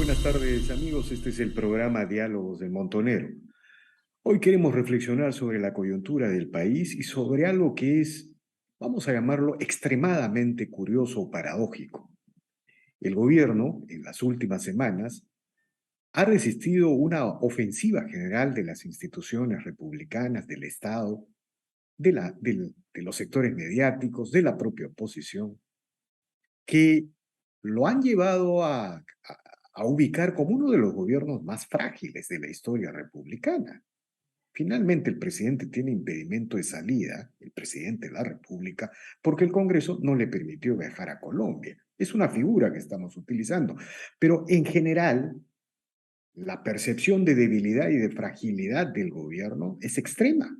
buenas tardes, amigos. Este es el programa Diálogos del Montonero. Hoy queremos reflexionar sobre la coyuntura del país y sobre algo que es, vamos a llamarlo, extremadamente curioso o paradójico. El gobierno, en las últimas semanas, ha resistido una ofensiva general de las instituciones republicanas, del Estado, de los sectores mediáticos, de la propia oposición, que lo han llevado a ubicar como uno de los gobiernos más frágiles de la historia republicana. Finalmente, el presidente tiene impedimento de salida, el presidente de la República, porque el Congreso no le permitió viajar a Colombia. Es una figura que estamos utilizando, pero en general, la percepción de debilidad y de fragilidad del gobierno es extrema.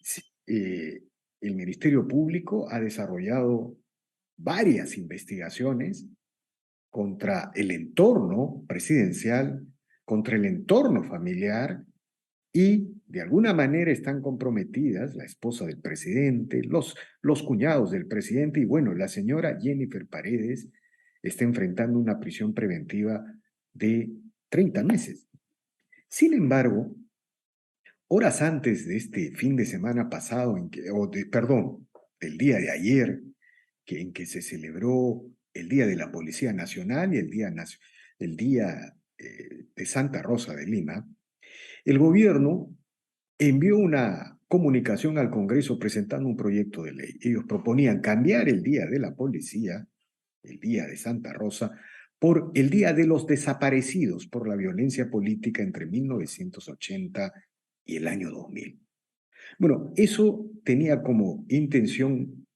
Sí, el Ministerio Público ha desarrollado varias investigaciones contra el entorno presidencial, contra el entorno familiar y de alguna manera están comprometidas la esposa del presidente, los cuñados del presidente y bueno, la señora Jennifer Paredes está enfrentando una prisión preventiva de 30 meses. Sin embargo, horas antes de este fin de semana pasado, perdón, del día de ayer, en que se celebró el Día de la Policía Nacional y el día de Santa Rosa de Lima, el gobierno envió una comunicación al Congreso presentando un proyecto de ley. Ellos proponían cambiar el Día de la Policía, el Día de Santa Rosa, por el Día de los Desaparecidos por la violencia política entre 1980 y el año 2000. Bueno, eso tenía como intención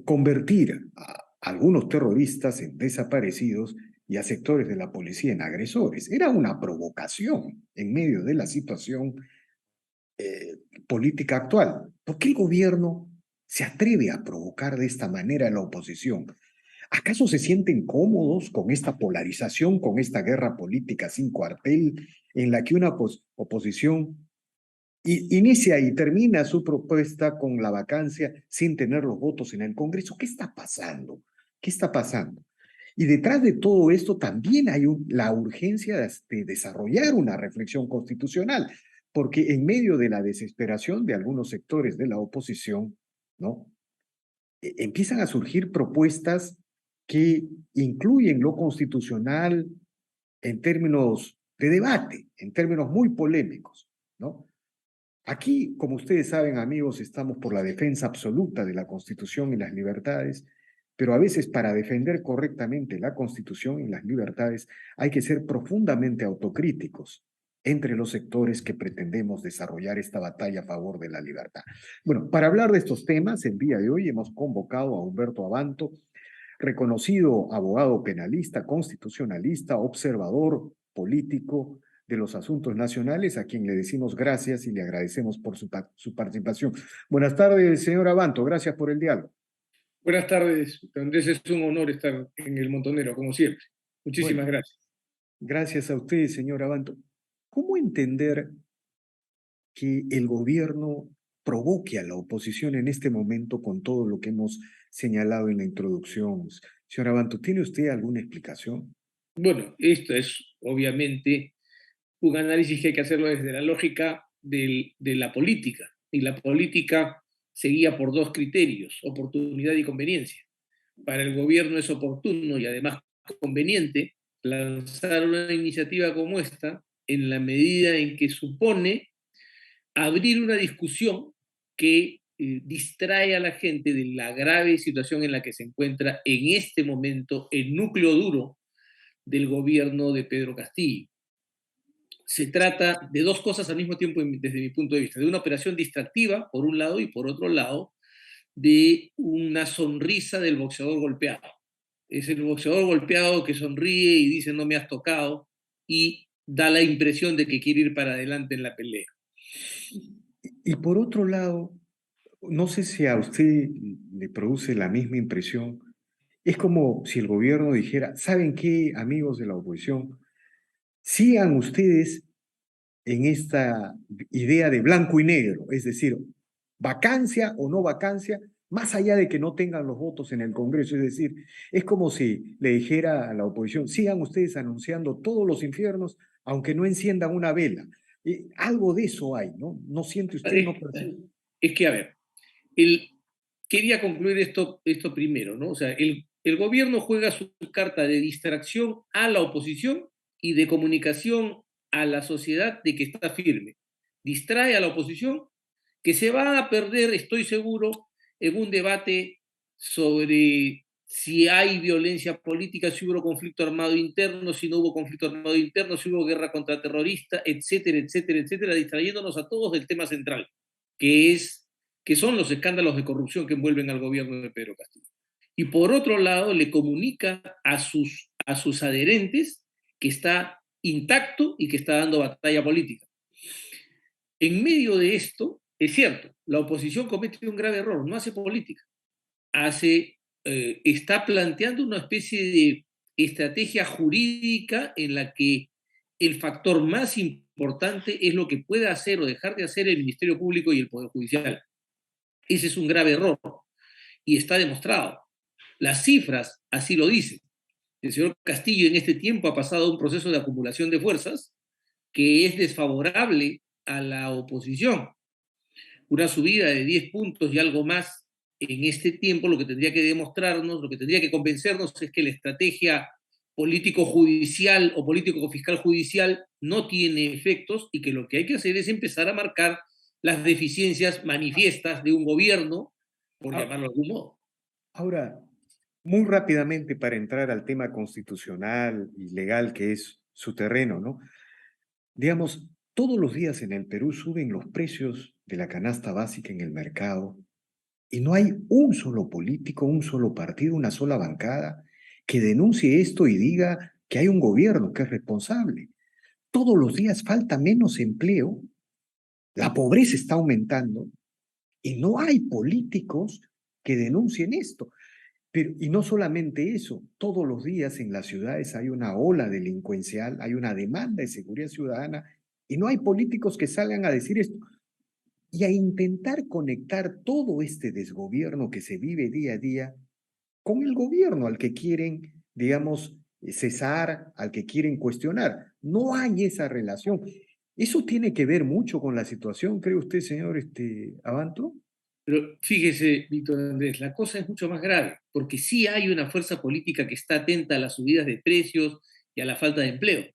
convertir a algunos terroristas en desaparecidos y a sectores de la policía en agresores. Era una provocación en medio de la situación política actual. ¿Por qué el gobierno se atreve a provocar de esta manera a la oposición? ¿Acaso se sienten cómodos con esta polarización, con esta guerra política sin cuartel en la que una oposición inicia y termina su propuesta con la vacancia sin tener los votos en el Congreso? ¿Qué está pasando? ¿Qué está pasando? Y detrás de todo esto también hay la urgencia de desarrollar una reflexión constitucional, porque en medio de la desesperación de algunos sectores de la oposición, ¿no? Empiezan a surgir propuestas que incluyen lo constitucional en términos de debate, en términos muy polémicos, ¿no? Aquí, como ustedes saben, amigos, estamos por la defensa absoluta de la Constitución y las libertades, pero a veces para defender correctamente la Constitución y las libertades hay que ser profundamente autocríticos entre los sectores que pretendemos desarrollar esta batalla a favor de la libertad. Bueno, para hablar de estos temas, el día de hoy hemos convocado a Humberto Abanto, reconocido abogado penalista, constitucionalista, observador político de los asuntos nacionales, a quien le decimos gracias y le agradecemos por su participación. Buenas tardes, señor Abanto, gracias por el diálogo. Buenas tardes, Andrés, es un honor estar en el Montonero, como siempre. Bueno, Muchísimas gracias. gracias a usted, señor Abanto. ¿Cómo entender que el gobierno provoque a la oposición en este momento con todo lo que hemos señalado en la introducción? Señor Abanto, ¿tiene usted alguna explicación? Bueno, esto es obviamente un análisis que hay que hacerlo desde la lógica de la política. Y la política se guía por dos criterios, oportunidad y conveniencia. Para el gobierno es oportuno y además conveniente lanzar una iniciativa como esta en la medida en que supone abrir una discusión que distrae a la gente de la grave situación en la que se encuentra en este momento el núcleo duro del gobierno de Pedro Castillo. Se trata de dos cosas al mismo tiempo desde mi punto de vista, de una operación distractiva, por un lado, y por otro lado, de una sonrisa del boxeador golpeado. Es el boxeador golpeado que sonríe y dice no me has tocado y da la impresión de que quiere ir para adelante en la pelea. Y por otro lado, no sé si a usted le produce la misma impresión. Es como si el gobierno dijera, ¿saben qué, amigos de la oposición? Sigan ustedes en esta idea de blanco y negro, es decir, vacancia o no vacancia, más allá de que no tengan los votos en el Congreso. Es decir, es como si le dijera a la oposición, sigan ustedes anunciando todos los infiernos, aunque no enciendan una vela. Algo de eso hay, ¿no? ¿No siente usted, no percibe? Es que, a ver, el, quería concluir esto primero, ¿no? O sea, el gobierno juega su carta de distracción a la oposición y de comunicación a la sociedad de que está firme. Distrae a la oposición, que se va a perder, estoy seguro, en un debate sobre si hay violencia política, si hubo conflicto armado interno, si no hubo conflicto armado interno, si hubo guerra contra terroristas, etcétera, etcétera, etcétera, distrayéndonos a todos del tema central, que es que son los escándalos de corrupción que envuelven al gobierno de Pedro Castillo. Y por otro lado, le comunica a sus adherentes que está intacto y que está dando batalla política. En medio de esto, es cierto, la oposición comete un grave error, no hace política, está planteando una especie de estrategia jurídica en la que el factor más importante es lo que pueda hacer o dejar de hacer el Ministerio Público y el Poder Judicial. Ese es un grave error y está demostrado. Las cifras así lo dicen. El señor Castillo en este tiempo ha pasado un proceso de acumulación de fuerzas que es desfavorable a la oposición. Una subida de 10 puntos y algo más en este tiempo, lo que tendría que demostrarnos, lo que tendría que convencernos es que la estrategia político-judicial o político-fiscal judicial no tiene efectos y que lo que hay que hacer es empezar a marcar las deficiencias manifiestas de un gobierno, por llamarlo de algún modo. Ahora, muy rápidamente para entrar al tema constitucional y legal que es su terreno, ¿no? Digamos, todos los días en el Perú suben los precios de la canasta básica en el mercado y no hay un solo político, un solo partido, una sola bancada que denuncie esto y diga que hay un gobierno que es responsable. Todos los días falta menos empleo, la pobreza está aumentando y no hay políticos que denuncien esto. Pero, y no solamente eso, todos los días en las ciudades hay una ola delincuencial, hay una demanda de seguridad ciudadana y no hay políticos que salgan a decir esto y a intentar conectar todo este desgobierno que se vive día a día con el gobierno al que quieren, digamos, cesar, al que quieren cuestionar. No hay esa relación. Eso tiene que ver mucho con la situación, ¿cree usted, señor Abanto? Pero fíjese, Víctor Andrés, la cosa es mucho más grave, porque sí hay una fuerza política que está atenta a las subidas de precios y a la falta de empleo.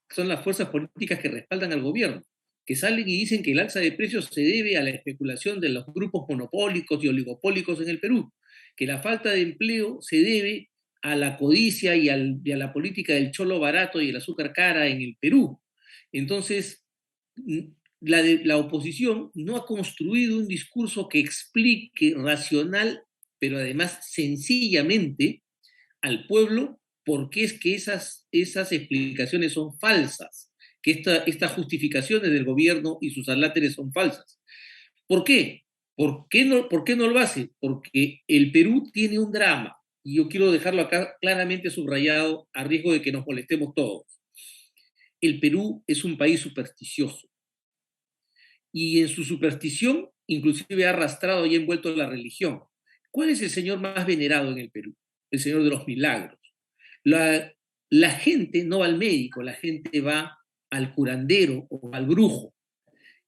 Son las fuerzas políticas que respaldan al gobierno, que salen y dicen que el alza de precios se debe a la especulación de los grupos monopólicos y oligopólicos en el Perú, que la falta de empleo se debe a la codicia y a la política del cholo barato y el azúcar cara en el Perú. Entonces, la oposición no ha construido un discurso que explique racional, pero además sencillamente al pueblo por qué es que esas explicaciones son falsas, que estas justificaciones del gobierno y sus aláteres son falsas. ¿Por qué? ¿Por qué no lo hace? Porque el Perú tiene un drama, y yo quiero dejarlo acá claramente subrayado a riesgo de que nos molestemos todos. El Perú es un país supersticioso y en su superstición inclusive ha arrastrado y ha envuelto la religión. ¿Cuál es el señor más venerado en el Perú? El Señor de los Milagros. La, la gente no va al médico, la gente va al curandero o al brujo.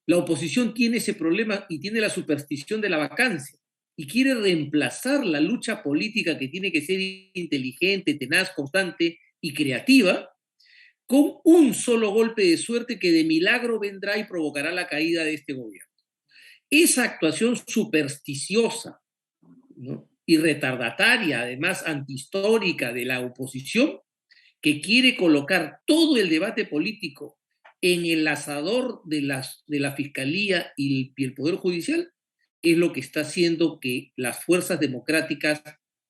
La oposición tiene ese problema y tiene la superstición de la vacancia y quiere reemplazar la lucha política que tiene que ser inteligente, tenaz, constante y creativa con un solo golpe de suerte que de milagro vendrá y provocará la caída de este gobierno. Esa actuación supersticiosa, ¿no?, y retardataria, además antihistórica de la oposición, que quiere colocar todo el debate político en el asador de la Fiscalía y el Poder Judicial, es lo que está haciendo que las fuerzas democráticas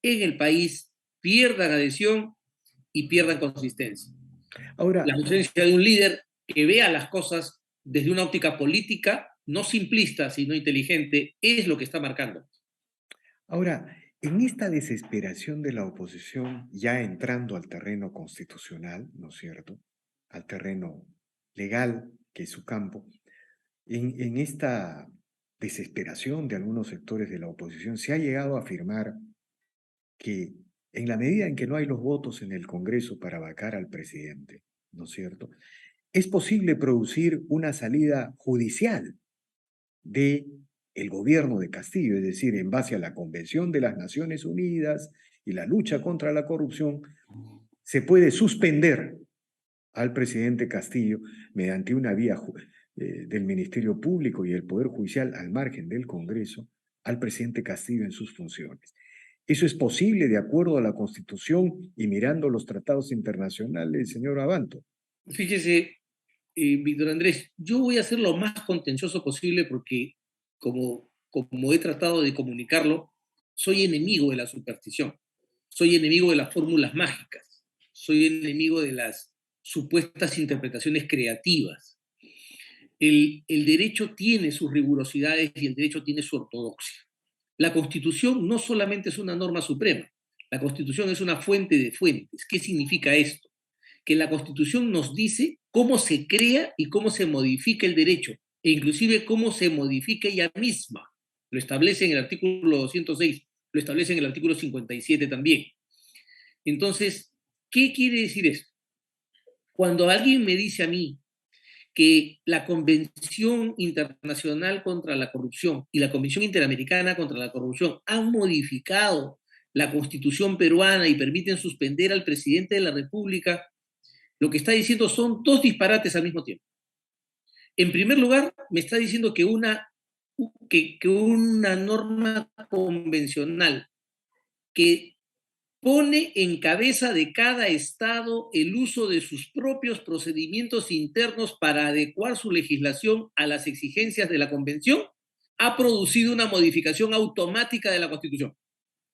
en el país pierdan adhesión y pierdan consistencia. La Ahora, ausencia de un líder que vea las cosas desde una óptica política, no simplista, sino inteligente, es lo que está marcando. Ahora, en esta desesperación de la oposición, ya entrando al terreno constitucional, ¿no es cierto? Al terreno legal, que es su campo, en esta desesperación de algunos sectores de la oposición, se ha llegado a afirmar que en la medida en que no hay los votos en el Congreso para vacar al presidente, ¿no es cierto?, es posible producir una salida judicial de el gobierno de Castillo, es decir, en base a la Convención de las Naciones Unidas y la lucha contra la corrupción, se puede suspender al presidente Castillo mediante una vía del Ministerio Público y el Poder Judicial al margen del Congreso, al presidente Castillo en sus funciones. Eso es posible de acuerdo a la Constitución y mirando los tratados internacionales, señor Abanto. Fíjese, Víctor Andrés, yo voy a hacer lo más contencioso posible porque, como he tratado de comunicarlo, soy enemigo de la superstición, soy enemigo de las fórmulas mágicas, soy enemigo de las supuestas interpretaciones creativas. El derecho tiene sus rigurosidades y el derecho tiene su ortodoxia. La Constitución no solamente es una norma suprema, la Constitución es una fuente de fuentes. ¿Qué significa esto? Que la Constitución nos dice cómo se crea y cómo se modifica el derecho, e inclusive cómo se modifica ella misma. Lo establece en el artículo 206, lo establece en el artículo 57 también. Entonces, ¿qué quiere decir esto? Cuando alguien me dice a mí que la Convención Internacional contra la Corrupción y la Convención Interamericana contra la Corrupción han modificado la Constitución peruana y permiten suspender al presidente de la República, lo que está diciendo son dos disparates al mismo tiempo. En primer lugar, me está diciendo que una norma convencional que pone en cabeza de cada Estado el uso de sus propios procedimientos internos para adecuar su legislación a las exigencias de la Convención, ha producido una modificación automática de la Constitución.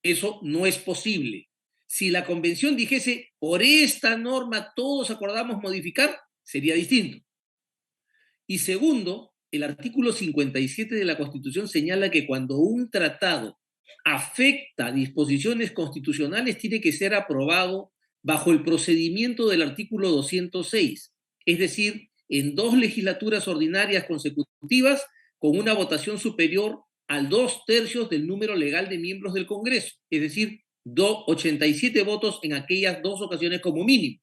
Eso no es posible. Si la Convención dijese, por esta norma todos acordamos modificar, sería distinto. Y segundo, el artículo 57 de la Constitución señala que cuando un tratado afecta disposiciones constitucionales, tiene que ser aprobado bajo el procedimiento del artículo 206, es decir, en 2 legislaturas ordinarias consecutivas con una votación superior al 2/3 del número legal de miembros del Congreso, es decir, 87 votos en aquellas 2 ocasiones como mínimo.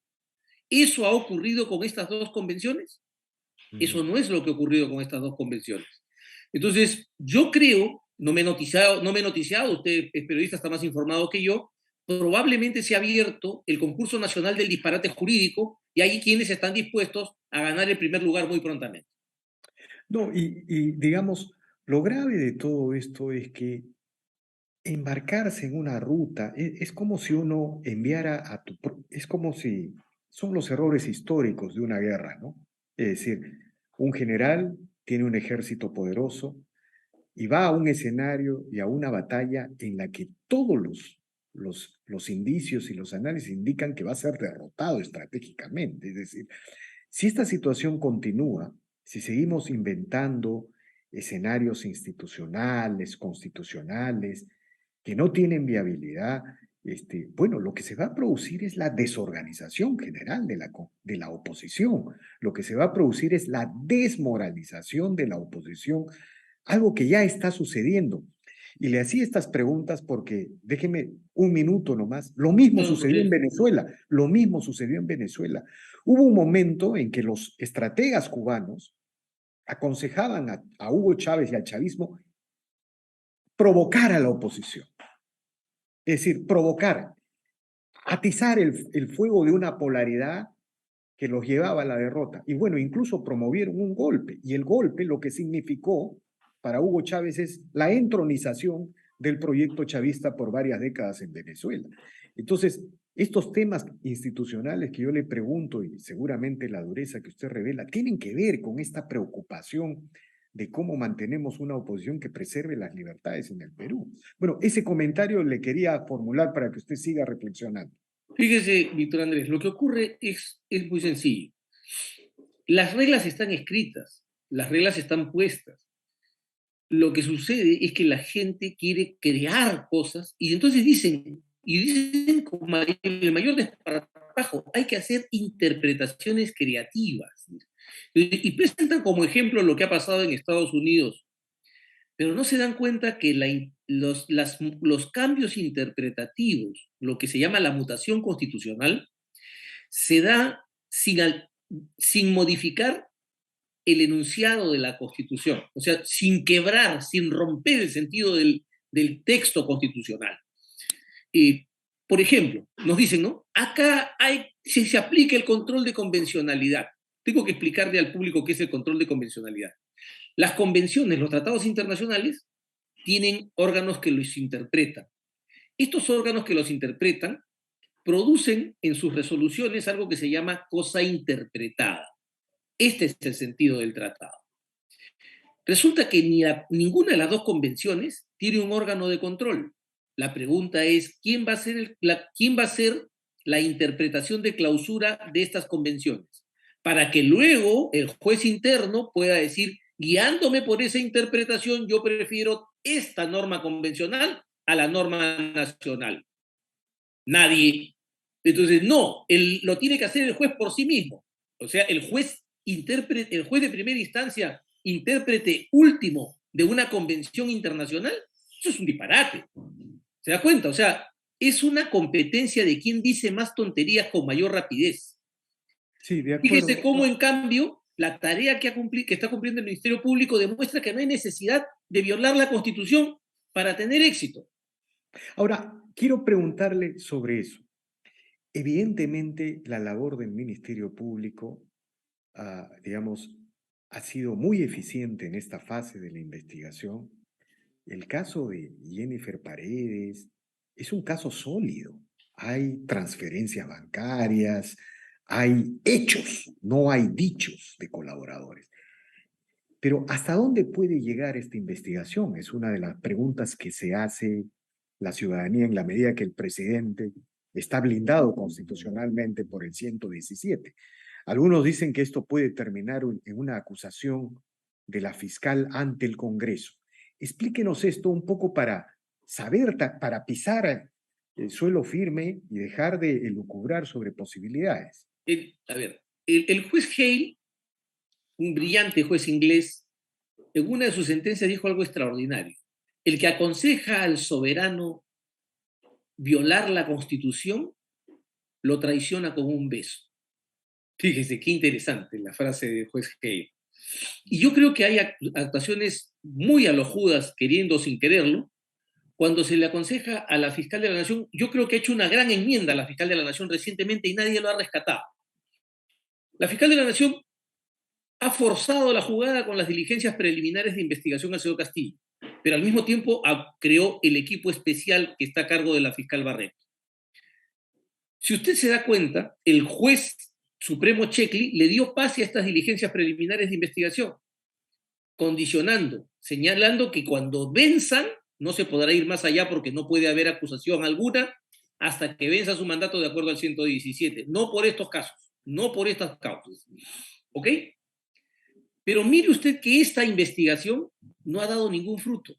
¿Eso ha ocurrido con estas 2 convenciones? Eso no es lo que ha ocurrido con estas 2 convenciones. Entonces, yo creo, no me he noticiado, usted es periodista, está más informado que yo, probablemente se ha abierto el concurso nacional del disparate jurídico y hay quienes están dispuestos a ganar el primer lugar muy prontamente. No, y digamos, lo grave de todo esto es que embarcarse en una ruta es como si uno enviara es como si son los errores históricos de una guerra, ¿no? Es decir, un general tiene un ejército poderoso y va a un escenario y a una batalla en la que todos los indicios y los análisis indican que va a ser derrotado estratégicamente. Es decir, si esta situación continúa, si seguimos inventando escenarios institucionales, constitucionales, que no tienen viabilidad, bueno, lo que se va a producir es la desorganización general de la oposición. Lo que se va a producir es la desmoralización de la oposición, algo que ya está sucediendo. Y le hacía estas preguntas porque, déjeme un minuto nomás, lo mismo sucedió en Venezuela, lo mismo sucedió en Venezuela. Hubo un momento en que los estrategas cubanos aconsejaban a Hugo Chávez y al chavismo provocar a la oposición. Es decir, provocar, atizar el fuego de una polaridad que los llevaba a la derrota. Y bueno, incluso promovieron un golpe. Y el golpe lo que significó para Hugo Chávez es la entronización del proyecto chavista por varias décadas en Venezuela. Entonces, estos temas institucionales que yo le pregunto, y seguramente la dureza que usted revela, tienen que ver con esta preocupación de cómo mantenemos una oposición que preserve las libertades en el Perú. Bueno, ese comentario le quería formular para que usted siga reflexionando. Fíjese, Víctor Andrés, lo que ocurre es muy sencillo. Las reglas están escritas, las reglas están puestas. Lo que sucede es que la gente quiere crear cosas y entonces dicen con el mayor desparpajo, hay que hacer interpretaciones creativas. Y presentan como ejemplo lo que ha pasado en Estados Unidos pero no se dan cuenta que los cambios interpretativos, lo que se llama la mutación constitucional, se da sin modificar el enunciado de la Constitución, o sea, sin quebrar, sin romper el sentido del texto constitucional. Por ejemplo, nos dicen, ¿no? Acá se aplica el control de convencionalidad. Tengo que explicarle al público qué es el control de convencionalidad. Las convenciones, los tratados internacionales, tienen órganos que los interpretan. Estos órganos que los interpretan producen en sus resoluciones algo que se llama cosa interpretada. Este es el sentido del tratado. Resulta que ninguna de las dos convenciones tiene un órgano de control. La pregunta es, ¿quién va a ser la interpretación de clausura de estas convenciones? Para que luego el juez interno pueda decir, guiándome por esa interpretación, yo prefiero esta norma convencional a la norma nacional. Nadie. Entonces, no, lo tiene que hacer el juez por sí mismo. O sea, el juez de primera instancia, intérprete último de una convención internacional, eso es un disparate. ¿Se da cuenta? O sea, es una competencia de quién dice más tonterías con mayor rapidez. Sí, de acuerdo. Fíjese cómo, en cambio, la tarea que está cumpliendo el Ministerio Público demuestra que no hay necesidad de violar la Constitución para tener éxito. Ahora, quiero preguntarle sobre eso. Evidentemente, la labor del Ministerio Público, digamos, ha sido muy eficiente en esta fase de la investigación. El caso de Jennifer Paredes es un caso sólido. Hay transferencias bancarias, hay hechos, no hay dichos de colaboradores. Pero ¿hasta dónde puede llegar esta investigación? Es una de las preguntas que se hace la ciudadanía en la medida que el presidente está blindado constitucionalmente por el 117. Algunos dicen que esto puede terminar en una acusación de la fiscal ante el Congreso. Explíquenos esto un poco para saber, para pisar el suelo firme y dejar de elucubrar sobre posibilidades. El juez Hale, un brillante juez inglés, en una de sus sentencias dijo algo extraordinario. El que aconseja al soberano violar la Constitución lo traiciona con un beso. Fíjese qué interesante la frase del juez Hale. Y yo creo que hay actuaciones muy alojudas, queriendo o sin quererlo, cuando se le aconseja a la fiscal de la Nación. Yo creo que ha hecho una gran enmienda a la fiscal de la Nación recientemente y nadie lo ha rescatado. La fiscal de la Nación ha forzado la jugada con las diligencias preliminares de investigación al señor Castillo, pero al mismo tiempo creó el equipo especial que está a cargo de la fiscal Barreto. Si usted se da cuenta, el juez supremo Checli le dio pase a estas diligencias preliminares de investigación, condicionando, señalando que cuando venzan no se podrá ir más allá porque no puede haber acusación alguna hasta que venza su mandato de acuerdo al 117. No por estos casos, no por estas causas. ¿Ok? Pero mire usted que esta investigación no ha dado ningún fruto.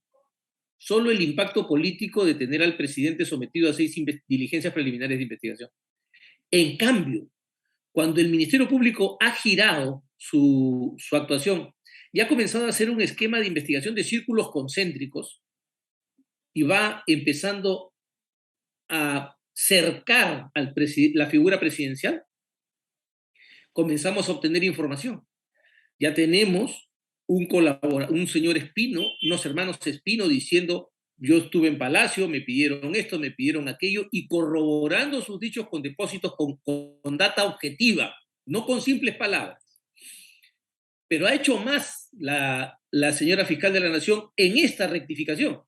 Solo el impacto político de tener al presidente sometido a 6 diligencias preliminares de investigación. En cambio, cuando el Ministerio Público ha girado su actuación y ha comenzado a hacer un esquema de investigación de círculos concéntricos y va empezando a cercar la figura presidencial, comenzamos a obtener información. Ya tenemos un señor Espino, unos hermanos Espino diciendo, yo estuve en Palacio, me pidieron esto, me pidieron aquello, y corroborando sus dichos con depósitos con data objetiva, no con simples palabras. Pero ha hecho más la señora fiscal de la Nación en esta rectificación.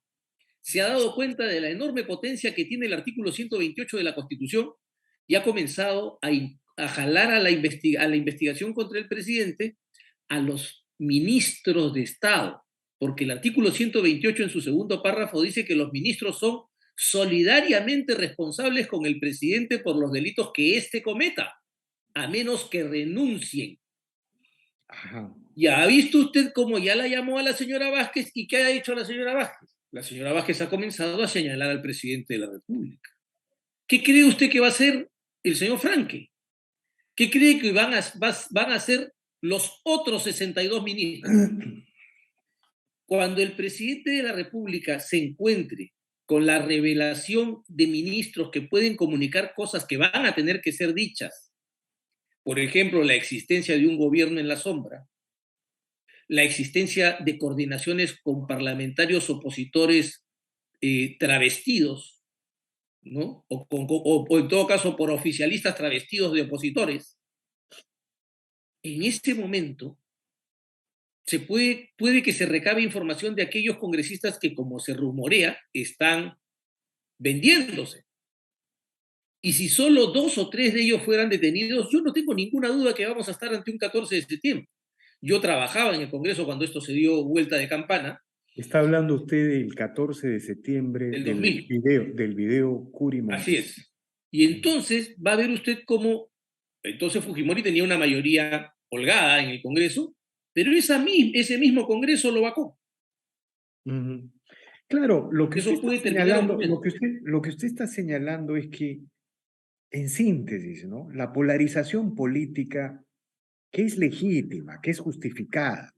Se ha dado cuenta de la enorme potencia que tiene el artículo 128 de la Constitución y ha comenzado a jalar a la investigación contra el presidente a los ministros de Estado, porque el artículo 128 en su segundo párrafo dice que los ministros son solidariamente responsables con el presidente por los delitos que éste cometa, a menos que renuncien. Ajá. Ya ha visto usted cómo ya la llamó a la señora Vázquez y qué ha hecho la señora Vázquez. La señora Vázquez ha comenzado a señalar al presidente de la República. ¿Qué cree usted que va a hacer el señor Franque? ¿Qué cree que van a hacer los otros 62 ministros? Cuando el presidente de la República se encuentre con la revelación de ministros que pueden comunicar cosas que van a tener que ser dichas, por ejemplo, la existencia de un gobierno en la sombra, la existencia de coordinaciones con parlamentarios opositores travestidos, ¿no? O en todo caso por oficialistas travestidos de opositores, en este momento puede que se recabe información de aquellos congresistas que, como se rumorea, están vendiéndose. Y si solo 2 o 3 de ellos fueran detenidos, yo no tengo ninguna duda que vamos a estar ante un 14 de septiembre. Yo trabajaba en el Congreso cuando esto se dio vuelta de campana. Está hablando usted del 14 de septiembre Del 2000. del video Curi Así Montes. es. Y entonces va a ver usted cómo, entonces Fujimori tenía una mayoría holgada en el Congreso, pero ese mismo Congreso lo vacó. Uh-huh. Claro, lo que usted Eso está puede terminar señalando, ocurriendo. lo que usted está señalando es que, en síntesis, ¿no? La polarización política, que es legítima, que es justificada,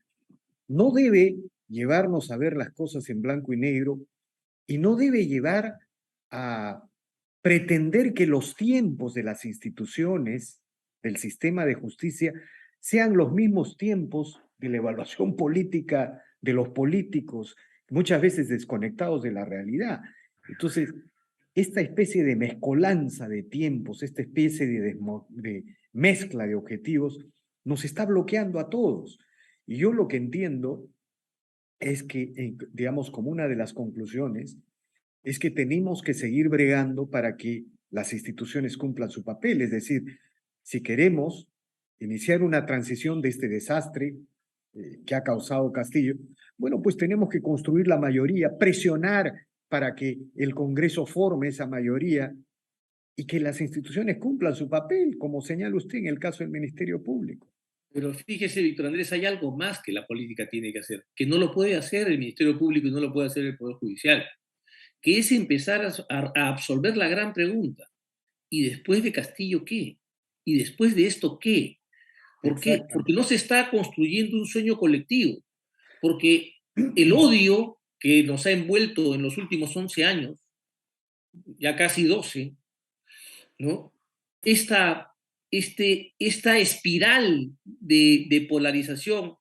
no debe llevarnos a ver las cosas en blanco y negro y no debe llevar a pretender que los tiempos de las instituciones, del sistema de justicia, sean los mismos tiempos de la evaluación política de los políticos, muchas veces desconectados de la realidad. Entonces, esta especie de mezcolanza de tiempos, esta especie de mezcla de objetivos, nos está bloqueando a todos. Y yo lo que entiendo es que, digamos, como una de las conclusiones, es que tenemos que seguir bregando para que las instituciones cumplan su papel. Es decir, si queremos iniciar una transición de este desastre que ha causado Castillo, bueno, pues tenemos que construir la mayoría, presionar para que el Congreso forme esa mayoría y que las instituciones cumplan su papel, como señala usted en el caso del Ministerio Público. Pero fíjese, Víctor Andrés, hay algo más que la política tiene que hacer, que no lo puede hacer el Ministerio Público y no lo puede hacer el Poder Judicial, que es empezar a absolver la gran pregunta. ¿Y después de Castillo qué? ¿Y después de esto qué? ¿Por qué? Porque no se está construyendo un sueño colectivo, porque el odio que nos ha envuelto en los últimos 11 años, ya casi 12, ¿no? Esta espiral de polarización,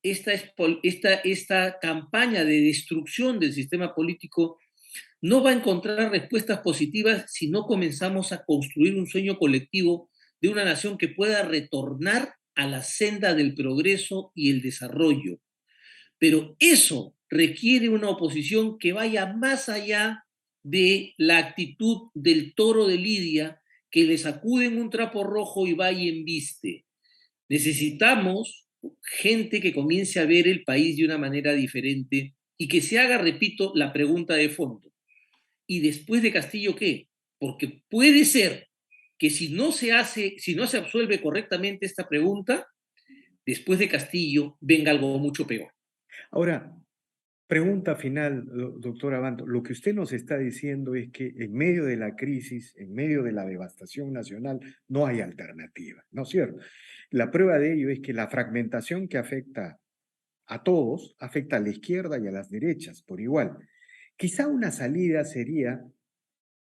esta campaña de destrucción del sistema político no va a encontrar respuestas positivas si no comenzamos a construir un sueño colectivo de una nación que pueda retornar a la senda del progreso y el desarrollo. Pero eso requiere una oposición que vaya más allá de la actitud del toro de Lidia, que le sacuden un trapo rojo y va y embiste. Necesitamos gente que comience a ver el país de una manera diferente y que se haga, repito, la pregunta de fondo. ¿Y después de Castillo qué? Porque puede ser que si no se absuelve correctamente esta pregunta, después de Castillo venga algo mucho peor. Ahora, pregunta final, doctor Abanto. Lo que usted nos está diciendo es que en medio de la crisis, en medio de la devastación nacional, no hay alternativa, ¿no es cierto? La prueba de ello es que la fragmentación que afecta a todos, afecta a la izquierda y a las derechas por igual. Quizá una salida sería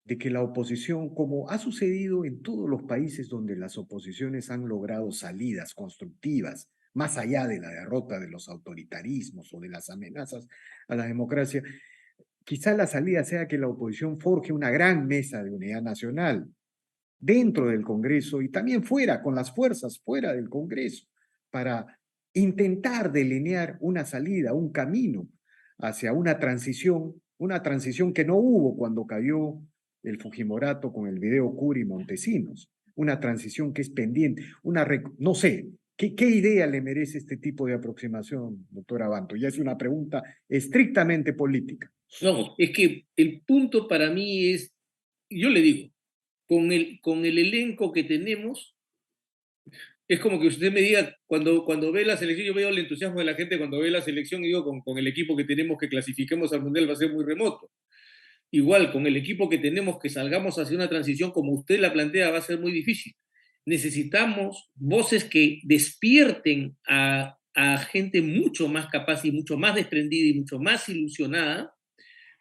de que la oposición, como ha sucedido en todos los países donde las oposiciones han logrado salidas constructivas, más allá de la derrota de los autoritarismos o de las amenazas a la democracia, quizá la salida sea que la oposición forje una gran mesa de unidad nacional dentro del Congreso y también fuera, con las fuerzas fuera del Congreso, para intentar delinear una salida, un camino hacia una transición que no hubo cuando cayó el Fujimorato con el video Curi Montesinos, una transición que es pendiente, no sé, ¿qué idea le merece este tipo de aproximación, doctor Abanto? Ya es una pregunta estrictamente política. No, es que el punto para mí es, yo le digo, con el elenco que tenemos, es como que usted me diga, cuando ve la selección, yo veo el entusiasmo de la gente cuando ve la selección y digo, con el equipo que tenemos que clasifiquemos al Mundial va a ser muy remoto. Igual, con el equipo que tenemos que salgamos hacia una transición como usted la plantea va a ser muy difícil. Necesitamos voces que despierten a a gente mucho más capaz y mucho más desprendida y mucho más ilusionada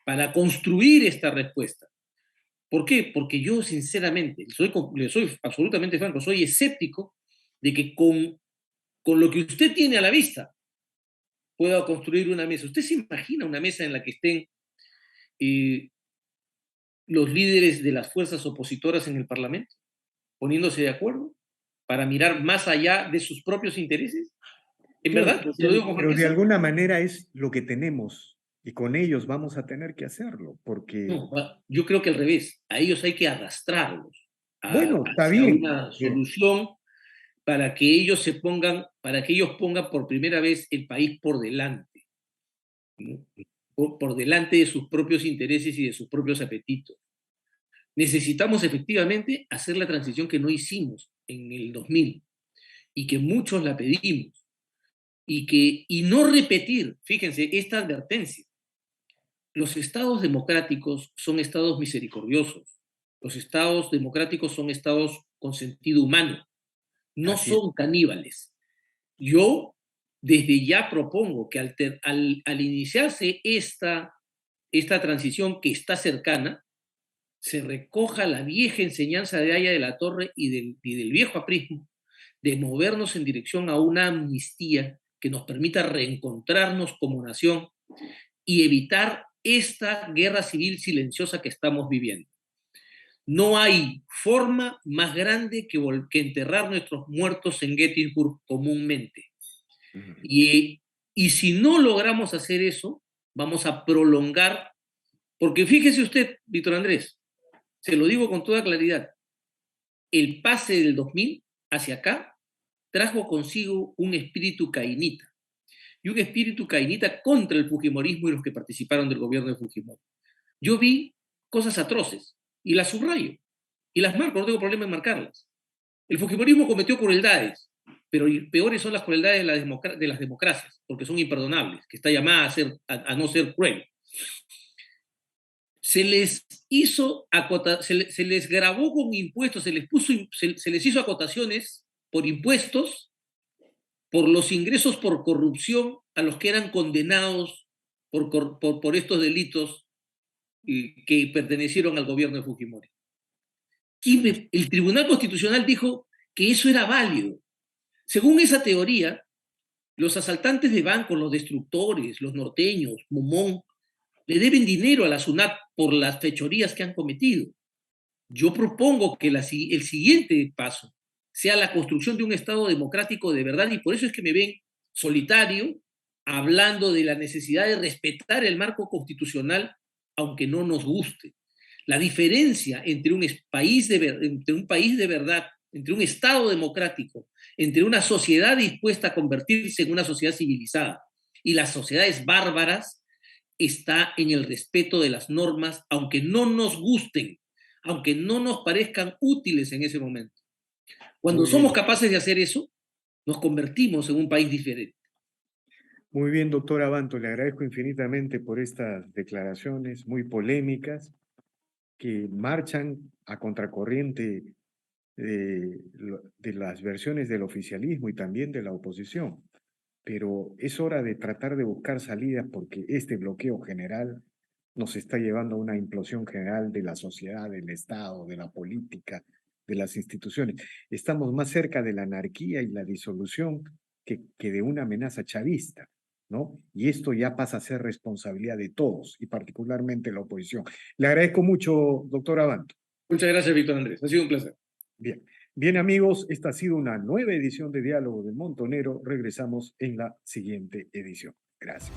para construir esta respuesta. ¿Por qué? Porque yo sinceramente, le soy absolutamente franco, soy escéptico de que con lo que usted tiene a la vista pueda construir una mesa. ¿Usted se imagina una mesa en la que estén los líderes de las fuerzas opositoras en el Parlamento poniéndose de acuerdo para mirar más allá de sus propios intereses? En Claro, verdad, se lo digo con pero de franqueza. alguna manera es lo que tenemos y con ellos vamos a tener que hacerlo, porque, No, yo creo que al revés, a ellos hay que arrastrarlos bueno, está hacia bien. una solución para que ellos para que ellos pongan por primera vez el país por delante, ¿no? Por delante de sus propios intereses y de sus propios apetitos. Necesitamos efectivamente hacer la transición que no hicimos en el 2000 y que muchos la pedimos y no repetir, fíjense, esta advertencia. Los estados democráticos son estados misericordiosos. Los estados democráticos son estados con sentido humano. No Así es. son caníbales. Yo desde ya propongo que al iniciarse esta transición que está cercana, se recoja la vieja enseñanza de Haya de la Torre y del viejo aprismo de movernos en dirección a una amnistía que nos permita reencontrarnos como nación y evitar esta guerra civil silenciosa que estamos viviendo. No hay forma más grande que enterrar nuestros muertos en Gettysburg comúnmente. Y si no logramos hacer eso, vamos a prolongar, porque fíjese usted, Víctor Andrés, se lo digo con toda claridad, el pase del 2000 hacia acá trajo consigo un espíritu cainita, y un espíritu cainita contra el fujimorismo y los que participaron del gobierno de Fujimori. Yo vi cosas atroces y las subrayo y las marco, no tengo problema en marcarlas. El fujimorismo cometió crueldades, pero peores son las crueldades de las democracias, porque son imperdonables, que está llamada a no ser cruel. Se les hizo se les grabó con impuestos, se les hizo acotaciones por impuestos por los ingresos por corrupción a los que eran condenados por estos delitos que pertenecieron al gobierno de Fujimori. Y el Tribunal Constitucional dijo que eso era válido. Según esa teoría, los asaltantes de bancos, los destructores, los norteños, Momón, le deben dinero a la SUNAT por las fechorías que han cometido. Yo propongo que el siguiente paso sea la construcción de un Estado democrático de verdad, y por eso es que me ven solitario hablando de la necesidad de respetar el marco constitucional, aunque no nos guste. La diferencia entre un país de verdad, entre un Estado democrático, entre una sociedad dispuesta a convertirse en una sociedad civilizada y las sociedades bárbaras, está en el respeto de las normas, aunque no nos gusten, aunque no nos parezcan útiles en ese momento. Cuando somos capaces de hacer eso, nos convertimos en un país diferente. Muy bien, doctor Abanto, le agradezco infinitamente por estas declaraciones muy polémicas que marchan a contracorriente de las versiones del oficialismo y también de la oposición. Pero es hora de tratar de buscar salidas porque este bloqueo general nos está llevando a una implosión general de la sociedad, del Estado, de la política, de las instituciones. Estamos más cerca de la anarquía y la disolución que de una amenaza chavista, ¿no? Y esto ya pasa a ser responsabilidad de todos y particularmente la oposición. Le agradezco mucho, doctor Abanto. Muchas gracias, Víctor Andrés. Ha sido un placer. Bien. Bien, amigos, esta ha sido una nueva edición de Diálogo del Montonero. Regresamos en la siguiente edición. Gracias.